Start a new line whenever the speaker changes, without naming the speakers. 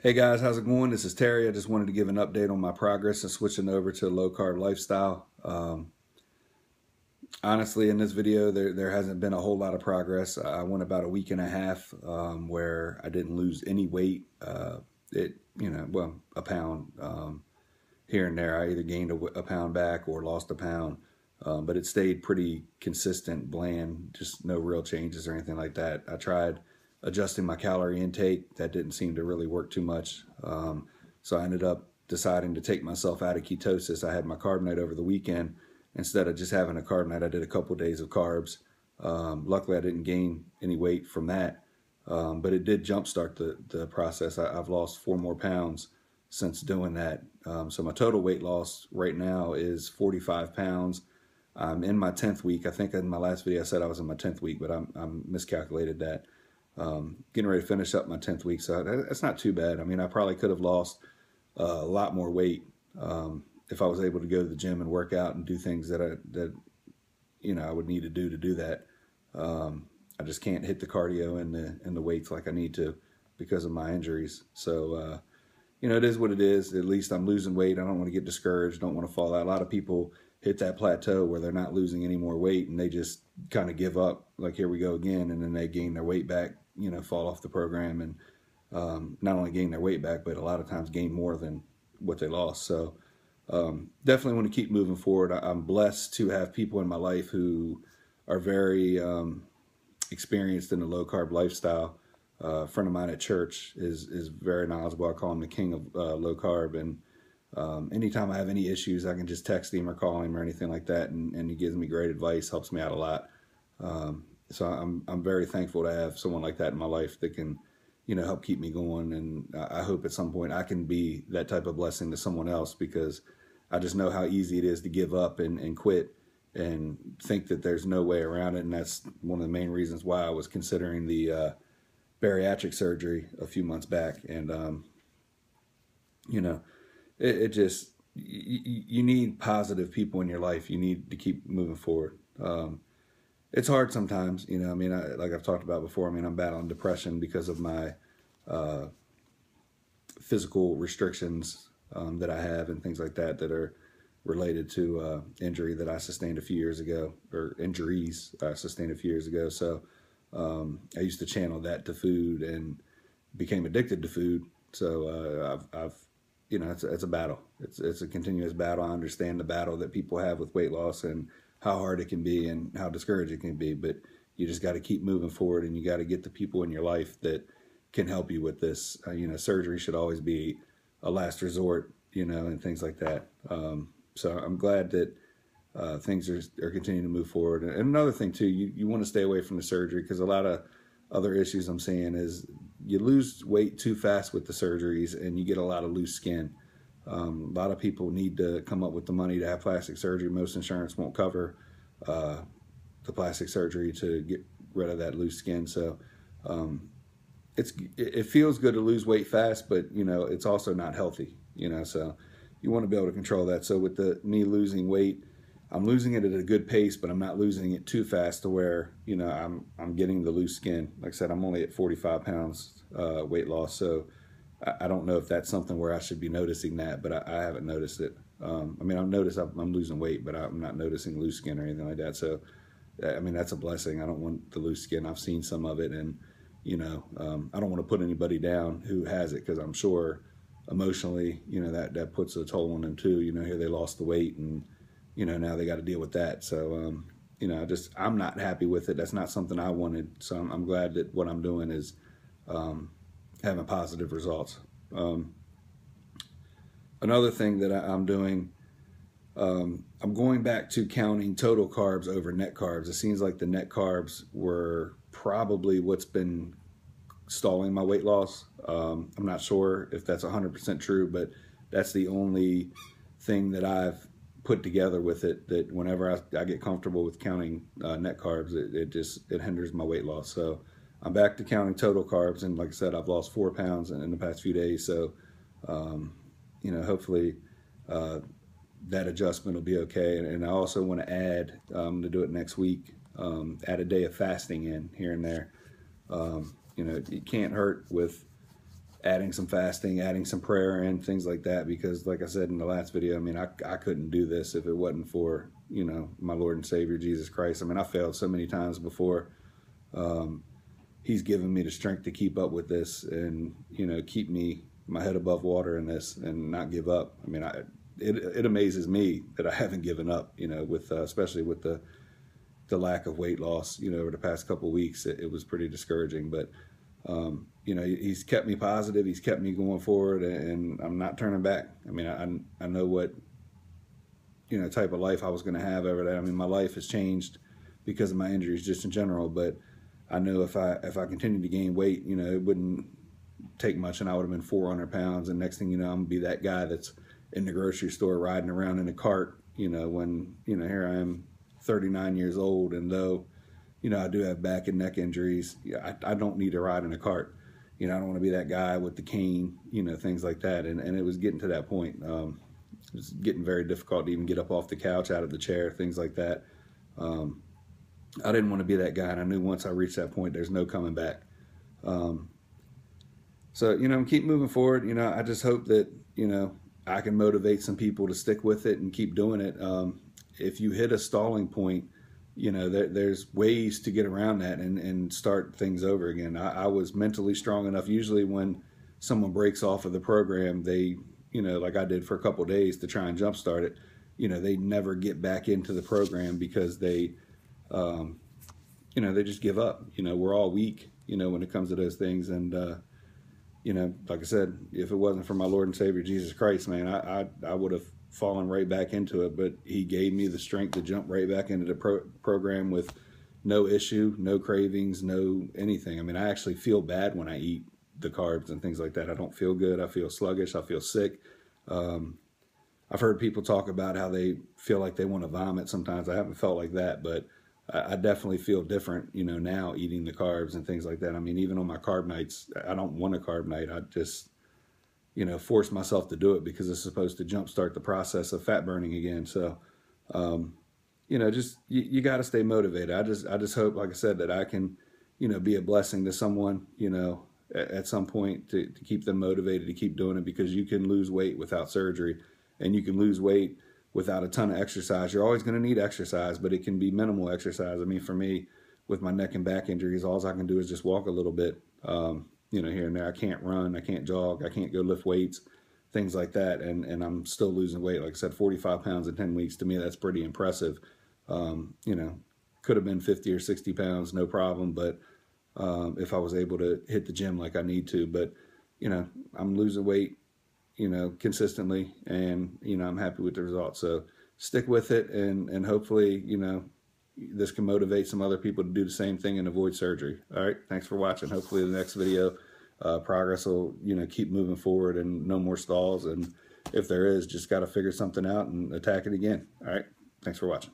Hey guys, how's it going? This is Terry. I just wanted to give an update on my progress and switching over to a low carb lifestyle. Honestly, in this video, there hasn't been a whole lot of progress. I went about a week and a half where I didn't lose any weight. A pound here and there. I either gained a pound back or lost a pound, but it stayed pretty consistent, bland, just no real changes or anything like that. I tried adjusting my calorie intake. That didn't seem to really work too much. So I ended up deciding to take myself out of ketosis. I had my carb night over the weekend. Instead of just having a carb night, I did a couple of days of carbs. Luckily, I didn't gain any weight from that, but it did jumpstart the process. I've lost 4 more pounds since doing that. So my total weight loss right now is 45 pounds. I'm in my 10th week. I think in my last video I said I was in my 10th week, but I'm miscalculated that. Getting ready to finish up my 10th week, so that's not too bad. I mean, I probably could have lost a lot more weight if I was able to go to the gym and work out and do things that I would need to do that. I just can't hit the cardio and the weights like I need to because of my injuries. So it is what it is. At least I'm losing weight. I don't want to get discouraged. Don't want to fall out. A lot of people hit that plateau where they're not losing any more weight and they just kind of give up, like here we go again, and then they gain their weight back, fall off the program and not only gain their weight back, but a lot of times gain more than what they lost. So definitely want to keep moving forward. I'm blessed to have people in my life who are very experienced in the low carb lifestyle. A friend of mine at church is very knowledgeable. I call him the king of low carb, and anytime I have any issues, I can just text him or call him or anything like that, and he gives me great advice, helps me out a lot. So I'm very thankful to have someone like that in my life that can, help keep me going. And I hope at some point I can be that type of blessing to someone else, because I just know how easy it is to give up and quit and think that there's no way around it. And that's one of the main reasons why I was considering the bariatric surgery a few months back. And, it just, you need positive people in your life. You need to keep moving forward. It's hard sometimes, like I've talked about before. I'm battling depression because of my physical restrictions that I have and things like that are related to injury that I sustained a few years ago, or injuries I sustained a few years ago. So I used to channel that to food and became addicted to food. So it's a battle. It's a continuous battle. I understand the battle that people have with weight loss and how hard it can be and how discouraging it can be, but you just got to keep moving forward, and you got to get the people in your life that can help you with this. Surgery should always be a last resort, and things like that. So I'm glad that things are continuing to move forward. And another thing too, you want to stay away from the surgery, because a lot of other issues I'm seeing is you lose weight too fast with the surgeries and you get a lot of loose skin. A lot of people need to come up with the money to have plastic surgery. Most insurance won't cover the plastic surgery to get rid of that loose skin. So it feels good to lose weight fast, but it's also not healthy. So you want to be able to control that. So with me losing weight, I'm losing it at a good pace, but I'm not losing it too fast to where I'm getting the loose skin. Like I said, I'm only at 45 pounds weight loss, so I don't know if that's something where I should be noticing that, but I haven't noticed it. I've noticed I'm losing weight, but I'm not noticing loose skin or anything like that. So, that's a blessing. I don't want the loose skin. I've seen some of it, and, I don't want to put anybody down who has it, because I'm sure emotionally, that puts a toll on them too. Here they lost the weight, and, now they got to deal with that. So, I'm not happy with it. That's not something I wanted. So I'm glad that what I'm doing is, having positive results. Another thing that I'm doing, I'm going back to counting total carbs over net carbs. It seems like the net carbs were probably what's been stalling my weight loss. I'm not sure if that's 100% true, but that's the only thing that I've put together with it, that whenever I get comfortable with counting net carbs, it hinders my weight loss. So I'm back to counting total carbs, and like I said, I've lost 4 pounds in the past few days. So, hopefully that adjustment will be okay. And I also want to add, to do it next week, add a day of fasting in here and there. You can't hurt with adding some fasting, adding some prayer and things like that, because like I said in the last video, I mean, I couldn't do this if it wasn't for, you know, my Lord and Savior, Jesus Christ. I mean, I failed so many times before. He's given me the strength to keep up with this and, you know, keep my head above water in this and not give up. I mean, it amazes me that I haven't given up, you know, with especially with the lack of weight loss, you know, over the past couple of weeks. It was pretty discouraging, but you know, he's kept me positive. He's kept me going forward, and I'm not turning back. I mean, I know what, you know, type of life I was going to have over that. I mean, my life has changed because of my injuries just in general, but I know if I continued to gain weight, you know, it wouldn't take much and I would have been 400 pounds. And next thing you know, I'm going to be that guy that's in the grocery store riding around in a cart, you know, when, you know, here I am 39 years old. And though, you know, I do have back and neck injuries, I don't need to ride in a cart. You know, I don't want to be that guy with the cane, you know, things like that. And it was getting to that point. It was getting very difficult to even get up off the couch, out of the chair, things like that. I didn't want to be that guy, and I knew once I reached that point, there's no coming back. So, you know, keep moving forward. You know, I just hope that, you know, I can motivate some people to stick with it and keep doing it. If you hit a stalling point, you know, there's ways to get around that and start things over again. I was mentally strong enough. Usually when someone breaks off of the program, they, you know, like I did for a couple of days to try and jumpstart it, you know, they never get back into the program because they, you know, they just give up. You know, we're all weak, you know, when it comes to those things. And, you know, like I said, if it wasn't for my Lord and Savior, Jesus Christ, man, I would have fallen right back into it. But he gave me the strength to jump right back into the program with no issue, no cravings, no anything. I mean, I actually feel bad when I eat the carbs and things like that. I don't feel good. I feel sluggish. I feel sick. I've heard people talk about how they feel like they want to vomit sometimes. I haven't felt like that, but I definitely feel different, you know, now eating the carbs and things like that. I mean, even on my carb nights, I don't want a carb night. I just, you know, force myself to do it because it's supposed to jumpstart the process of fat burning again. So, you know, just, you got to stay motivated. I just hope, like I said, that I can, you know, be a blessing to someone, you know, at some point to keep them motivated to keep doing it, because you can lose weight without surgery and you can lose weight without a ton of exercise. You're always going to need exercise, but it can be minimal exercise. I mean, for me, with my neck and back injuries, all I can do is just walk a little bit, you know, here and there. I can't run, I can't jog, I can't go lift weights, things like that. And I'm still losing weight. Like I said, 45 pounds in 10 weeks, to me, that's pretty impressive. You know, could have been 50 or 60 pounds, no problem. But if I was able to hit the gym like I need to, but, you know, I'm losing weight, you know, consistently, and, you know, I'm happy with the results. So stick with it, and hopefully, you know, this can motivate some other people to do the same thing and avoid surgery. All right. Thanks for watching. Hopefully the next video, progress will, you know, keep moving forward and no more stalls. And if there is, just got to figure something out and attack it again. All right. Thanks for watching.